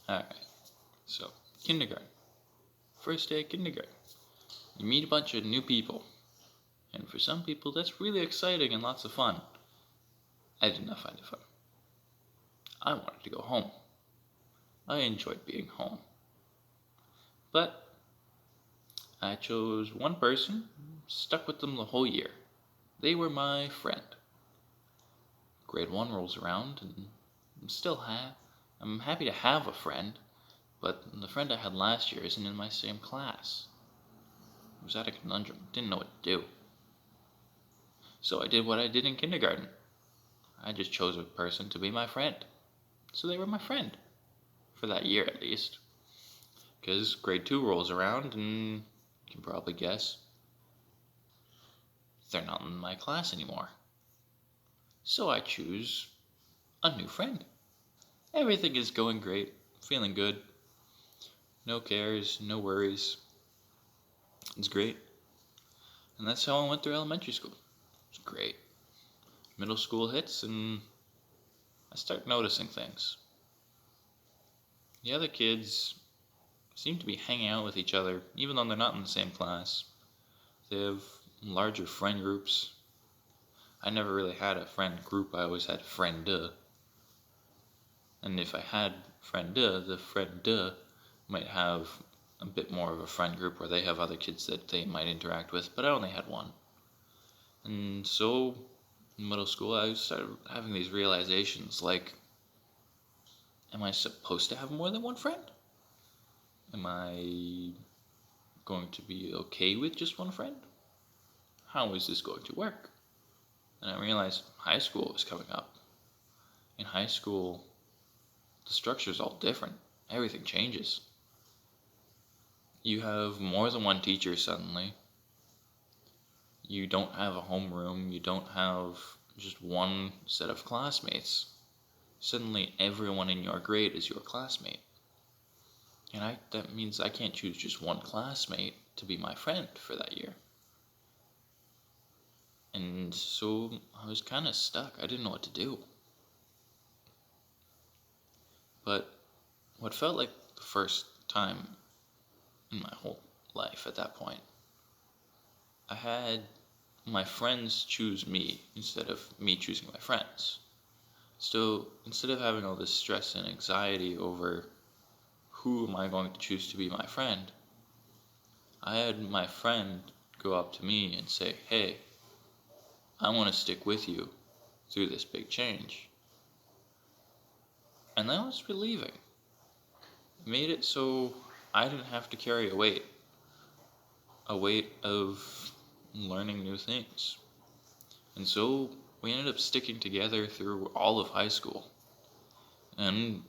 Alright, so kindergarten. First day of kindergarten. You meet a bunch of new people. And for some people, that's really exciting and lots of fun. I did not find it fun. I wanted to go home. I enjoyed being home. But I chose one person, stuck with them the whole year. They were my friend. Grade 1 rolls around, and I'm happy to have a friend, but the friend I had last year isn't in my same class. I was at a conundrum, didn't know what to do. So I did what I did in kindergarten. I just chose a person to be my friend. So they were my friend. For that year at least. Because grade 2 rolls around and you can probably guess they're not in my class anymore. So I choose a new friend. Everything is going great. Feeling good. No cares, no worries. It's great. And that's how I went through elementary school. It's great. Middle school hits and I start noticing things. The other kids seem to be hanging out with each other, even though they're not in the same class. They have larger friend groups. I never really had a friend group, I always had friend-a. And if I had friend-a, the friend-a might have a bit more of a friend group where they have other kids that they might interact with, but I only had one. And so, in middle school, I started having these realizations like, am I supposed to have more than one friend? Am I going to be okay with just one friend? How is this going to work? And I realized high school was coming up. In high school, the structure is all different. Everything changes. You have more than one teacher suddenly. You don't have a homeroom. You don't have just one set of classmates. Suddenly, everyone in your grade is your classmate. And that means I can't choose just one classmate to be my friend for that year. And so I was kind of stuck. I didn't know what to do. But what felt like the first time in my whole life at that point, I had my friends choose me instead of me choosing my friends. So instead of having all this stress and anxiety over who am I going to choose to be my friend, I had my friend go up to me and say, hey, I want to stick with you through this big change. And that was relieving. It made it so I didn't have to carry a weight of learning new things. And so we ended up sticking together through all of high school. And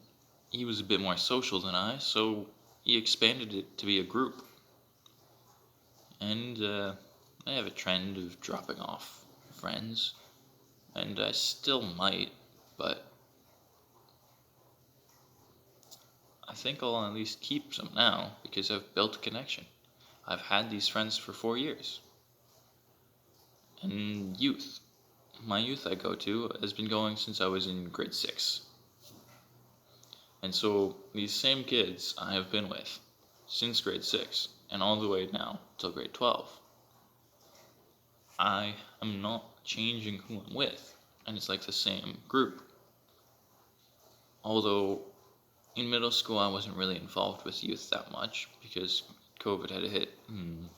he was a bit more social than I, so he expanded it to be a group. And I have a trend of dropping off friends, and I still might, but I think I'll at least keep some now because I've built a connection. I've had these friends for 4 years. And youth. My youth I go to has been going since I was in grade 6. And so these same kids I have been with since grade 6 and all the way now till grade 12. I am not changing who I'm with, and it's like the same group. Although in middle school I wasn't really involved with youth that much because COVID had hit and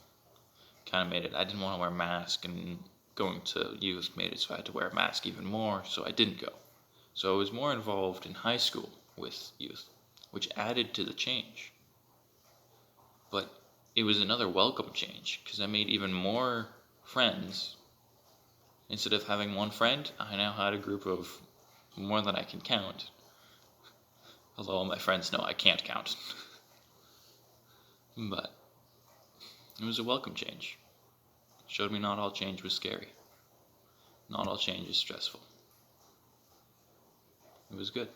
kind of made it. I didn't want to wear a mask, and going to youth made it so I had to wear a mask even more, so I didn't go. So I was more involved in high school with youth, which added to the change. But it was another welcome change because I made even more friends. Instead of having one friend, I now had a group of more than I can count. Although all my friends know I can't count. But it was a welcome change. Showed me not all change was scary. Not all change is stressful. It was good.